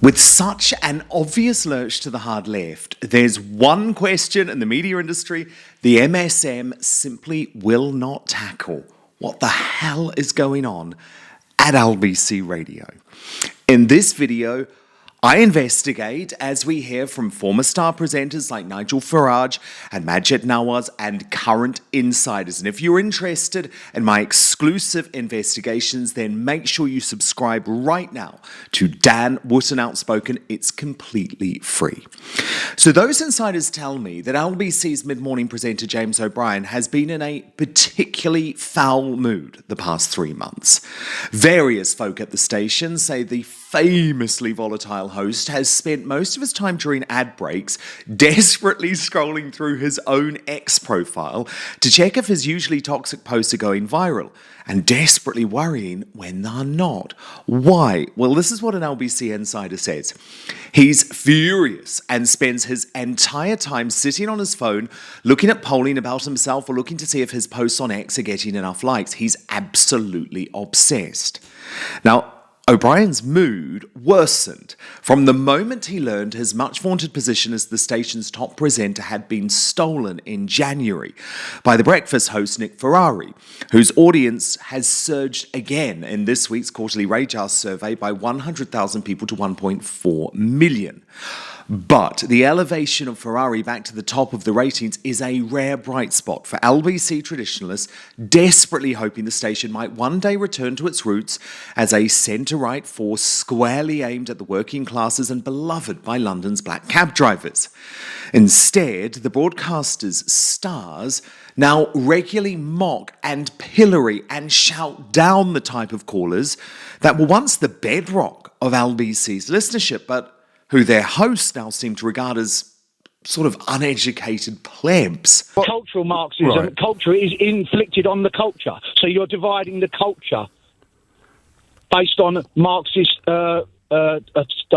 With such an obvious lurch to the hard left, there's one question in the media industry the MSM simply will not tackle. What the hell is going on at LBC Radio? In this video, I investigate as we hear from former star presenters like Nigel Farage and Maajid, Nawaz, and current insiders. And if you're interested in my exclusive investigations, then make sure you subscribe right now to Dan Wootton Outspoken. It's completely free. So those insiders tell me that LBC's mid-morning presenter James O'Brien has been in a particularly foul mood the past 3 months. Various folk at the station say the famously volatile host has spent most of his time during ad breaks desperately scrolling through his own X profile to check if his usually toxic posts are going viral, and desperately worrying when they're not. Why? Well, this is what an LBC insider says. He's furious and spends his entire time sitting on his phone looking at polling about himself or looking to see if his posts on X are getting enough likes. He's absolutely obsessed. Now, O'Brien's mood worsened from the moment he learned his much-vaunted position as the station's top presenter had been stolen in January by the breakfast host Nick Ferrari, whose audience has surged again in this week's quarterly Rage Hour survey by 100,000 people to 1.4 million. But the elevation of Ferrari back to the top of the ratings is a rare bright spot for LBC traditionalists desperately hoping the station might one day return to its roots as a centre-right force squarely aimed at the working classes and beloved by London's black cab drivers. Instead, the broadcaster's stars now regularly mock and pillory and shout down the type of callers that were once the bedrock of LBC's listenership, but who their hosts now seem to regard as sort of uneducated plebs. Cultural Marxism, right. Culture is inflicted on the culture. So you're dividing the culture based on Marxist, a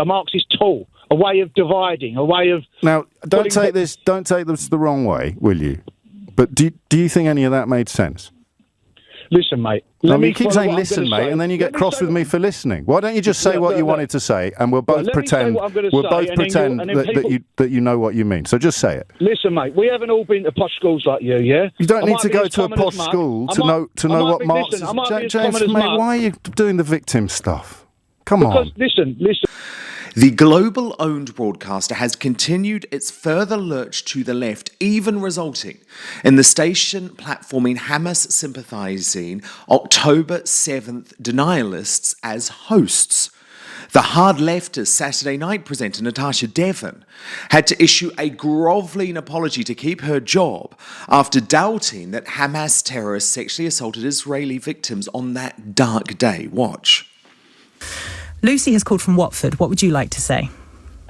Marxist tool, a way of dividing, a way of... Now, don't take this the wrong way, will you? But do you think any of that made sense? Listen, mate. You keep saying listen, mate, and then you get cross with me for listening. Why don't you just say what you wanted to say, and we'll both pretend that you know what you mean. So just say it. Listen, mate. We haven't all been to posh schools like you, yeah. You don't need to go to a posh school to know what Marxism. James, mate, why are you doing the victim stuff? Come on. Listen. The global-owned broadcaster has continued its further lurch to the left, even resulting in the station platforming Hamas-sympathising October 7th denialists as hosts. The hard leftist Saturday night presenter Natasha Devon had to issue a grovelling apology to keep her job after doubting that Hamas terrorists sexually assaulted Israeli victims on that dark day. Watch. Lucy has called from Watford. What would you like to say?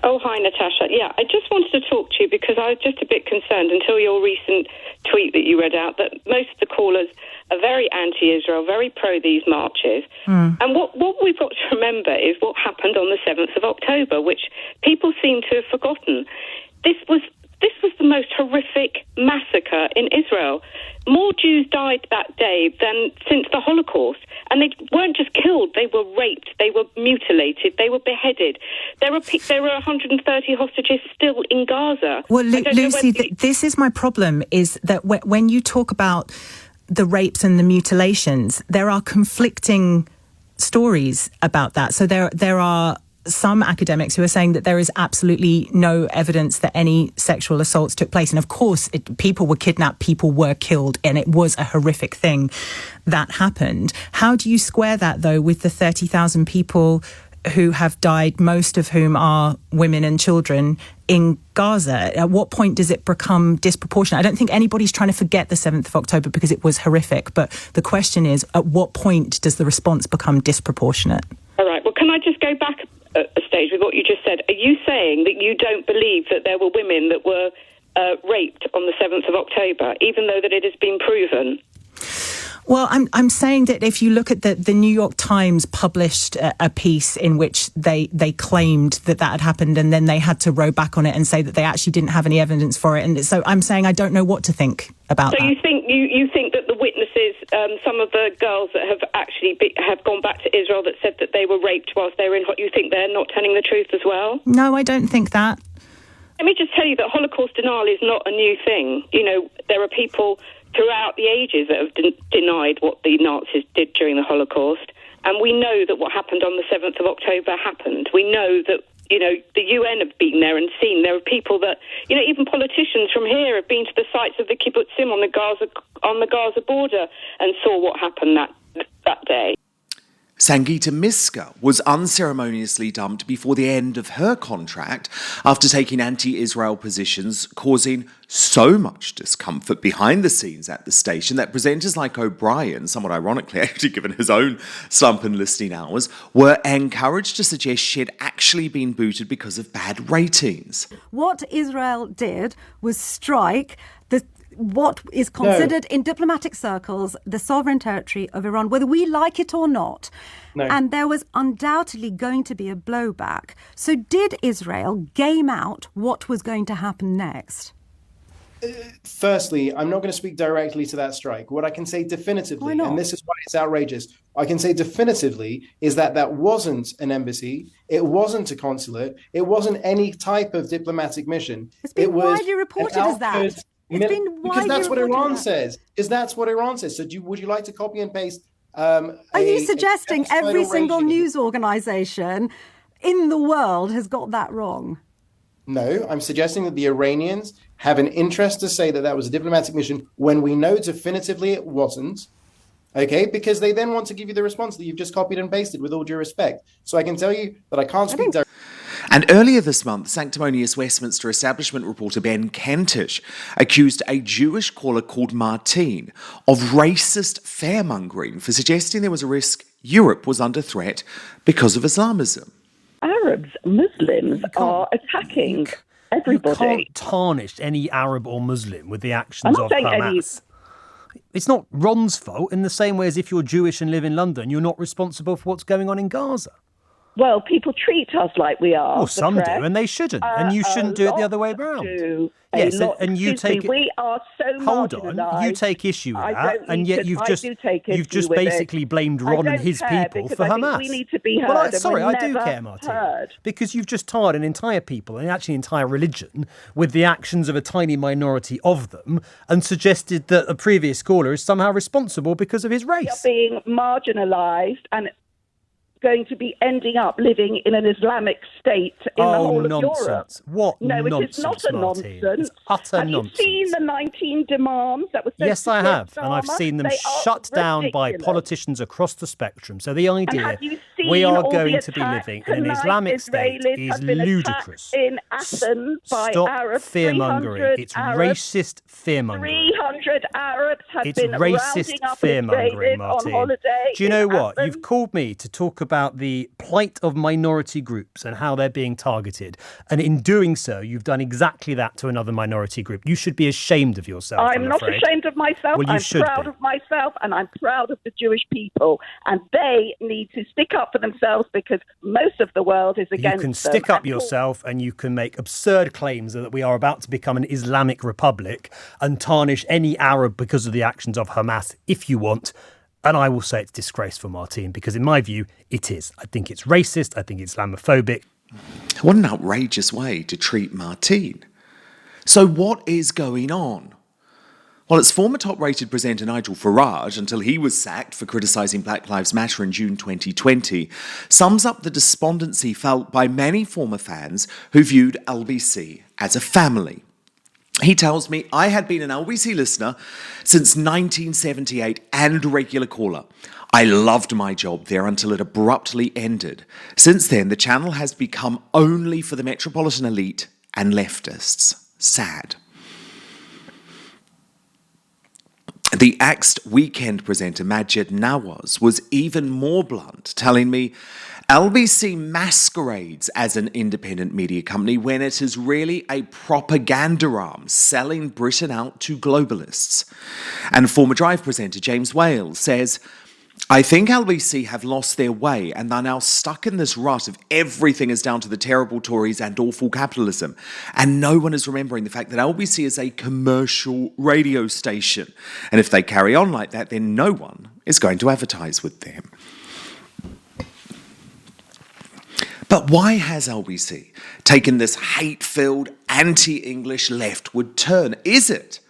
Oh, hi, Natasha. Yeah, I just wanted to talk to you because I was just a bit concerned until your recent tweet that you read out that most of the callers are very anti-Israel, very pro these marches. And what we've got to remember is what happened on the 7th of October, which people seem to have forgotten. This was the most horrific massacre in Israel. More Jews died that day than since the Holocaust. And they weren't just killed, they were raped, they were mutilated, they were beheaded. There are 130 hostages still in Gaza. Well, Lucy, this is my problem, is that when you talk about the rapes and the mutilations, there are conflicting stories about that. So there are some academics who are saying that there is absolutely no evidence that any sexual assaults took place. And of course, people were kidnapped, people were killed, and it was a horrific thing that happened. How do you square that, though, with the 30,000 people who have died, most of whom are women and children, in Gaza? At what point does it become disproportionate? I don't think anybody's trying to forget the 7th of October because it was horrific, but the question is, at what point does the response become disproportionate? All right, well, can I just go back a stage with what you just said? Are you saying that you don't believe that there were women that were raped on the 7th of October, even though that it has been proven? Well, I'm saying that if you look at the New York Times published a piece in which they claimed that had happened, and then they had to row back on it and say that they actually didn't have any evidence for it. And so I'm saying I don't know what to think about that. So you think that the witnesses, some of the girls that have actually have gone back to Israel that said that they were raped whilst they were you think they're not telling the truth as well? No, I don't think that. Let me just tell you that Holocaust denial is not a new thing. There are people throughout the ages that have denied what the Nazis did during the Holocaust. And we know that what happened on the 7th of October happened. We know that, the UN have been there and seen. There are people that, even politicians from here have been to the sites of the kibbutzim on the Gaza border and saw what happened that day. Sangeeta Miska was unceremoniously dumped before the end of her contract after taking anti-Israel positions, causing so much discomfort behind the scenes at the station that presenters like O'Brien, somewhat ironically actually given his own slump in listening hours, were encouraged to suggest she'd actually been booted because of bad ratings. What Israel did was strike what is considered in diplomatic circles the sovereign territory of Iran, whether we like it or not. No. And there was undoubtedly going to be a blowback. So did Israel game out what was going to happen next? Firstly, I'm not going to speak directly to that strike. What I can say definitively, and this is why it's outrageous, I can say definitively is that wasn't an embassy, it wasn't a consulate, it wasn't any type of diplomatic mission. It's been widely reported as that. Because that's what Iran says. Because that's what Iran says. So would you like to copy and paste? Are you suggesting every single news organisation in the world has got that wrong? No, I'm suggesting that the Iranians have an interest to say that was a diplomatic mission when we know definitively it wasn't. Okay, because they then want to give you the response that you've just copied and pasted, with all due respect. So I can tell you that I can't speak directly. And earlier this month, sanctimonious Westminster establishment reporter Ben Kentish accused a Jewish caller called Martine of racist fearmongering for suggesting there was a risk Europe was under threat because of Islamism. Arabs, Muslims are attacking everybody. You can't tarnish any Arab or Muslim with the actions of Hamas. It's not Ron's fault in the same way as if you're Jewish and live in London, you're not responsible for what's going on in Gaza. Well, people treat us like we are. Well, some do, and they shouldn't. And you shouldn't do it the other way around. Yes, and you take it. We are so Hold on, you take issue with that, and yet you've just basically blamed Ron and his people for Hamas. We need to be heard. Well, sorry, I do care, Martin, because you've just tarred an entire people and actually an entire religion with the actions of a tiny minority of them, and suggested that a previous caller is somehow responsible because of his race. We are being marginalised and going to be ending up living in an Islamic state in the whole of Europe. What nonsense? No, it is not a Martin. nonsense. It's utter have nonsense. Have you seen the 19 demands that were sent Yes, to I have. Osama? And I've seen them shut down by politicians across the spectrum. So the idea we are going to be living in an Islamic state is ludicrous. In Athens by Stop Arabs, fear-mongering. It's Arabs, racist fear-mongering. 300 Arabs have it's been racist rounding up fear-mongering, Martin. On holiday. Do you know what? Athens. You've called me to talk about the plight of minority groups and how they're being targeted. And in doing so, you've done exactly that to another minority group. You should be ashamed of yourself. I'm not ashamed of myself. Well, I'm proud of myself, and I'm proud of the Jewish people. And they need to stick up for themselves because most of the world is against them. You can stick up yourself and you can make absurd claims that we are about to become an Islamic republic and tarnish any Arab because of the actions of Hamas if you want. And I will say it's disgraceful, Martin, because in my view, it is. I think it's racist. I think it's Islamophobic. What an outrageous way to treat Martin. So what is going on? Well, it's former top-rated presenter Nigel Farage, until he was sacked for criticising Black Lives Matter in June 2020, sums up the despondency felt by many former fans who viewed LBC as a family. He tells me, I had been an LBC listener since 1978 and regular caller. I loved my job there until it abruptly ended. Since then, the channel has become only for the metropolitan elite and leftists. Sad. The axed weekend presenter Maajid Nawaz was even more blunt, telling me LBC masquerades as an independent media company when it is really a propaganda arm selling Britain out to globalists. And former Drive presenter James Whale says, I think LBC have lost their way and they're now stuck in this rut of everything is down to the terrible Tories and awful capitalism. And no one is remembering the fact that LBC is a commercial radio station. And if they carry on like that, then no one is going to advertise with them. But why has LBC taken this hate-filled, anti-English leftward turn? Is it,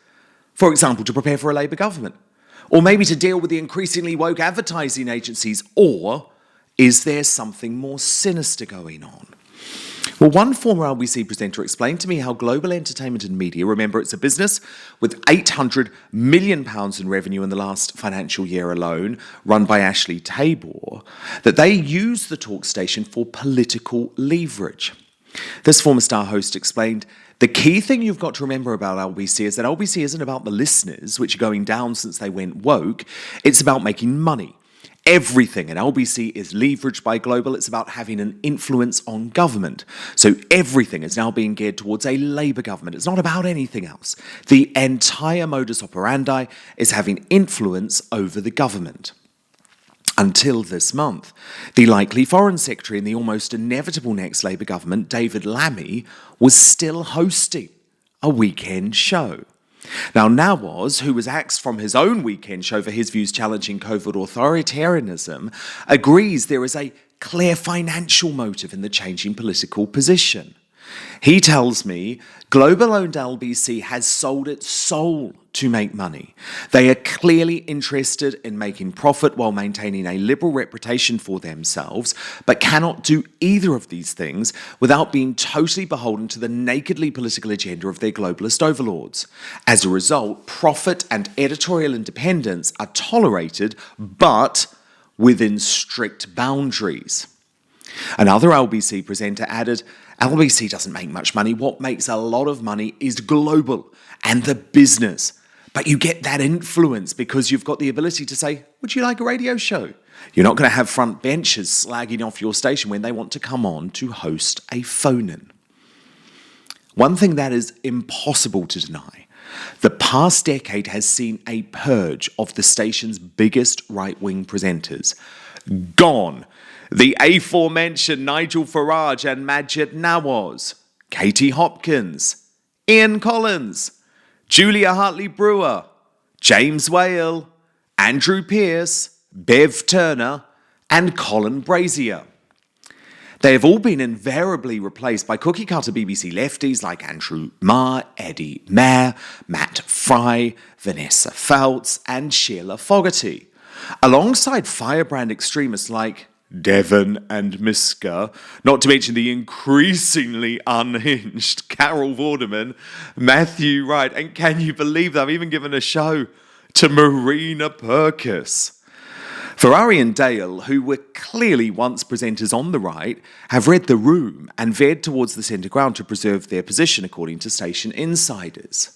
for example, to prepare for a Labour government? Or maybe to deal with the increasingly woke advertising agencies? Or is there something more sinister going on? Well, one former LBC presenter explained to me how global entertainment and media, remember it's a business with £800 million in revenue in the last financial year alone, run by Ashley Tabor, that they use the talk station for political leverage. This former Star host explained, the key thing you've got to remember about LBC is that LBC isn't about the listeners, which are going down since they went woke. It's about making money. Everything at LBC is leveraged by global. It's about having an influence on government. So everything is now being geared towards a Labour government. It's not about anything else. The entire modus operandi is having influence over the government. Until this month, the likely Foreign Secretary in the almost inevitable next Labour government, David Lammy, was still hosting a weekend show. Now, Nawaz, who was axed from his own weekend show for his views challenging COVID authoritarianism, agrees there is a clear financial motive in the changing political position. He tells me global-owned LBC has sold its soul to make money. They are clearly interested in making profit while maintaining a liberal reputation for themselves, but cannot do either of these things without being totally beholden to the nakedly political agenda of their globalist overlords. As a result, profit and editorial independence are tolerated, but within strict boundaries. Another LBC presenter added, LBC doesn't make much money. What makes a lot of money is global and the business. But you get that influence because you've got the ability to say, would you like a radio show? You're not going to have front benchers slagging off your station when they want to come on to host a phone-in. One thing that is impossible to deny, the past decade has seen a purge of the station's biggest right-wing presenters. Gone. The aforementioned Nigel Farage and Maajid Nawaz, Katie Hopkins, Ian Collins, Julia Hartley-Brewer, James Whale, Andrew Pearce, Bev Turner, and Colin Brazier. They have all been invariably replaced by cookie-cutter BBC lefties like Andrew Marr, Eddie Mair, Matt Fry, Vanessa Feltz, and Sheila Fogarty, alongside firebrand extremists like Devon and Miska, not to mention the increasingly unhinged Carol Vorderman, Matthew Wright, and can you believe they've even given a show to Marina Purkis? Ferrari and Dale, who were clearly once presenters on the right, have read the room and veered towards the centre ground to preserve their position, according to station insiders.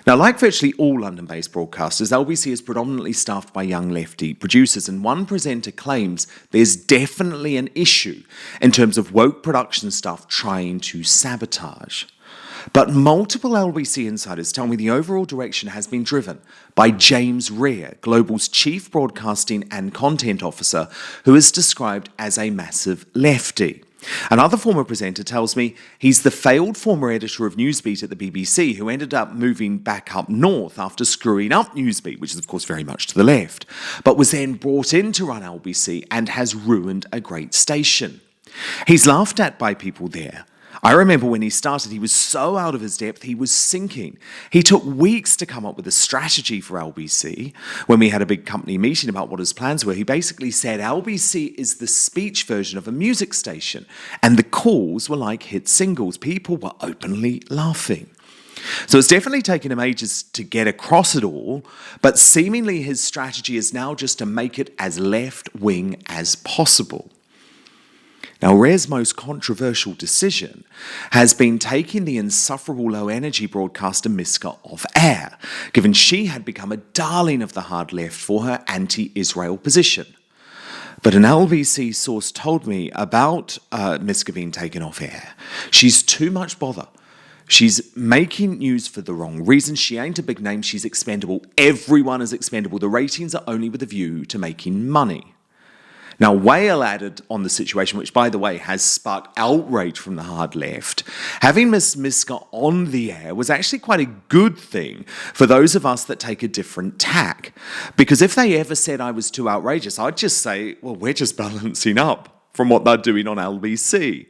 Now, like virtually all London-based broadcasters, LBC is predominantly staffed by young lefty producers, and one presenter claims there's definitely an issue in terms of woke production staff trying to sabotage. But multiple LBC insiders tell me the overall direction has been driven by James Rear, Global's chief broadcasting and content officer, who is described as a massive lefty. Another former presenter tells me he's the failed former editor of Newsbeat at the BBC who ended up moving back up north after screwing up Newsbeat, which is of course very much to the left, but was then brought in to run LBC and has ruined a great station. He's laughed at by people there. I remember when he started, he was so out of his depth, he was sinking. He took weeks to come up with a strategy for LBC. When we had a big company meeting about what his plans were, he basically said LBC is the speech version of a music station, and the calls were like hit singles. People were openly laughing. So it's definitely taken him ages to get across it all, but seemingly his strategy is now just to make it as left-wing as possible. Now, Rear's most controversial decision has been taking the insufferable low-energy broadcaster Miska off air, given she had become a darling of the hard left for her anti-Israel position. But an LBC source told me about Miska being taken off air. She's too much bother. She's making news for the wrong reasons. She ain't a big name. She's expendable. Everyone is expendable. The ratings are only with a view to making money. Now, Whale added on the situation, which, by the way, has sparked outrage from the hard left. Having Miss Miska on the air was actually quite a good thing for those of us that take a different tack. Because if they ever said I was too outrageous, I'd just say, well, we're just balancing up from what they're doing on LBC.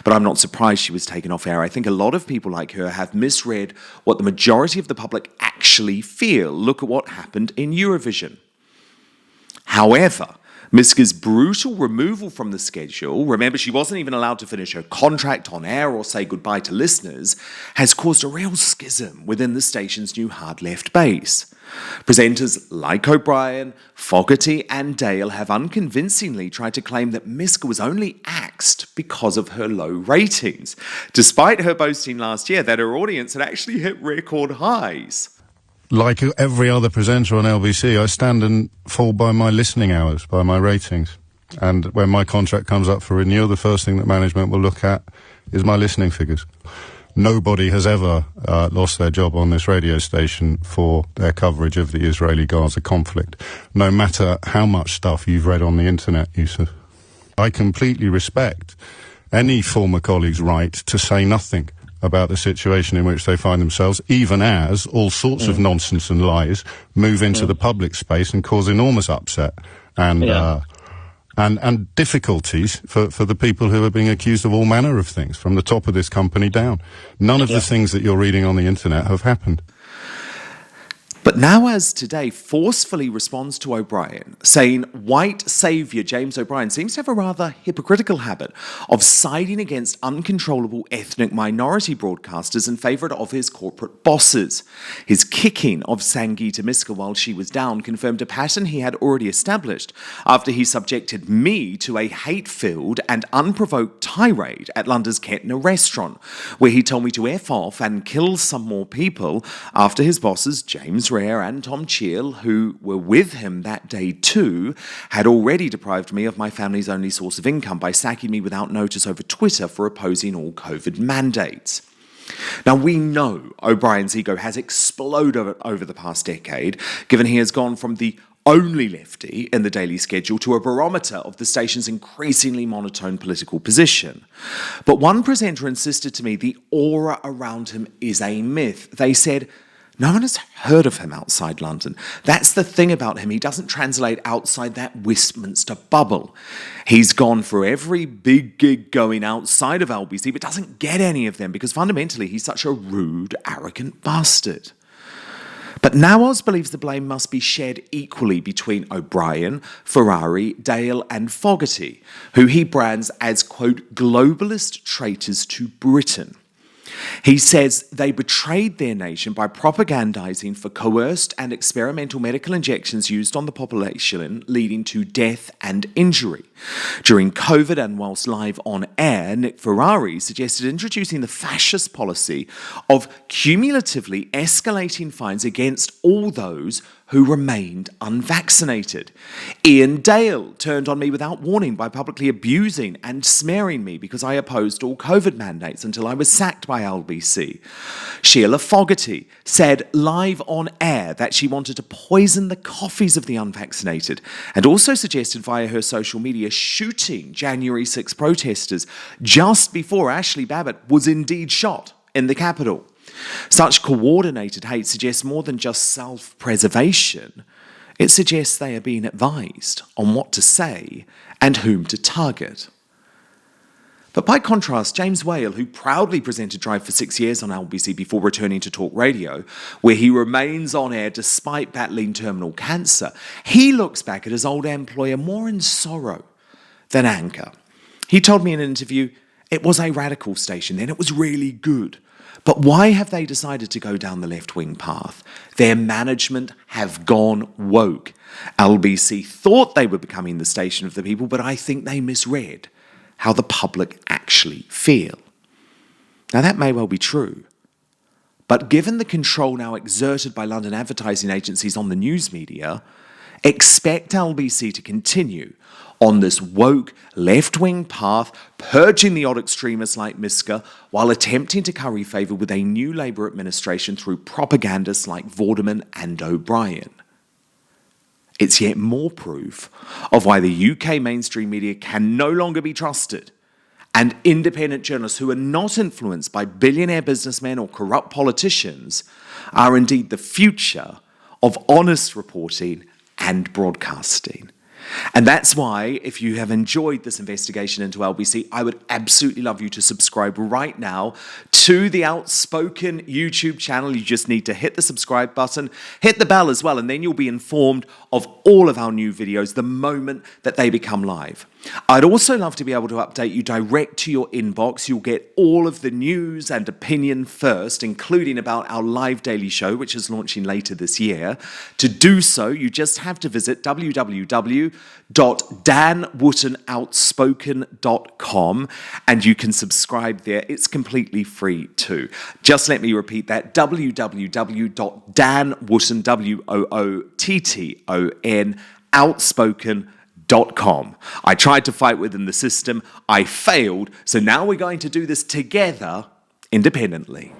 But I'm not surprised she was taken off air. I think a lot of people like her have misread what the majority of the public actually feel. Look at what happened in Eurovision. However, Miska's brutal removal from the schedule, remember she wasn't even allowed to finish her contract on air or say goodbye to listeners, has caused a real schism within the station's new hard left base. Presenters like O'Brien, Fogarty and Dale have unconvincingly tried to claim that Miska was only axed because of her low ratings, despite her boasting last year that her audience had actually hit record highs. Like every other presenter on LBC, I stand and fall by my listening hours, by my ratings. And when my contract comes up for renewal, the first thing that management will look at is my listening figures. Nobody has ever lost their job on this radio station for their coverage of the Israeli-Gaza conflict, no matter how much stuff you've read on the internet, Yusuf. I completely respect any former colleague's right to say nothing about the situation in which they find themselves, even as all sorts of nonsense and lies move into the public space and cause enormous upset and difficulties for the people who are being accused of all manner of things, from the top of this company down. None of the things that you're reading on the internet have happened. But Nawaz today forcefully responds to O'Brien, saying white saviour James O'Brien seems to have a rather hypocritical habit of siding against uncontrollable ethnic minority broadcasters in favour of his corporate bosses. His kicking of Sangeeta Miska while she was down confirmed a pattern he had already established after he subjected me to a hate-filled and unprovoked tirade at London's Kettner restaurant, where he told me to F off and kill some more people after his bosses, James Rare and Tom Cheel, who were with him that day too, had already deprived me of my family's only source of income by sacking me without notice over Twitter for opposing all COVID mandates. Now, we know O'Brien's ego has exploded over the past decade, given he has gone from the only lefty in the daily schedule to a barometer of the station's increasingly monotone political position. But one presenter insisted to me the aura around him is a myth. They said, no one has heard of him outside London. That's the thing about him. He doesn't translate outside that Westminster bubble. He's gone for every big gig going outside of LBC, but doesn't get any of them because fundamentally he's such a rude, arrogant bastard. But Nawaz believes the blame must be shared equally between O'Brien, Ferrari, Dale and Fogarty, who he brands as, quote, globalist traitors to Britain. He says they betrayed their nation by propagandizing for coerced and experimental medical injections used on the population, leading to death and injury. During COVID and whilst live on air, Nick Ferrari suggested introducing the fascist policy of cumulatively escalating fines against all those who remained unvaccinated. Ian Dale turned on me without warning by publicly abusing and smearing me because I opposed all COVID mandates until I was sacked by LBC. Sheila Fogarty said live on air that she wanted to poison the coffees of the unvaccinated and also suggested via her social media shooting January 6 protesters just before Ashley Babbitt was indeed shot in the capital. Such coordinated hate suggests more than just self-preservation. It suggests they are being advised on what to say and whom to target. But by contrast, James Whale, who proudly presented Drive for 6 years on LBC before returning to talk radio, where he remains on air despite battling terminal cancer, he looks back at his old employer more in sorrow than anger. He told me in an interview, it was a radical station then, it was really good. But why have they decided to go down the left-wing path? Their management have gone woke. LBC thought they were becoming the station of the people, but I think they misread how the public actually feel. Now, that may well be true. But given the control now exerted by London advertising agencies on the news media, expect LBC to continue on this woke, left-wing path, purging the odd extremists like Miska, while attempting to curry favour with a new Labour administration through propagandists like Vorderman and O'Brien. It's yet more proof of why the UK mainstream media can no longer be trusted, and independent journalists who are not influenced by billionaire businessmen or corrupt politicians are indeed the future of honest reporting and broadcasting. And that's why, if you have enjoyed this investigation into LBC, I would absolutely love you to subscribe right now to the Outspoken YouTube channel. You just need to hit the subscribe button, hit the bell as well, and then you'll be informed of all of our new videos the moment that they become live. I'd also love to be able to update you direct to your inbox. You'll get all of the news and opinion first, including about our live daily show, which is launching later this year. To do so, you just have to visit www.danwootonoutspoken.com and you can subscribe there. It's completely free too. Just let me repeat that, www.danwootton, W-O-O-T-T-O-N, outspoken.com. I tried to fight within the system. I failed. So now we're going to do this together independently.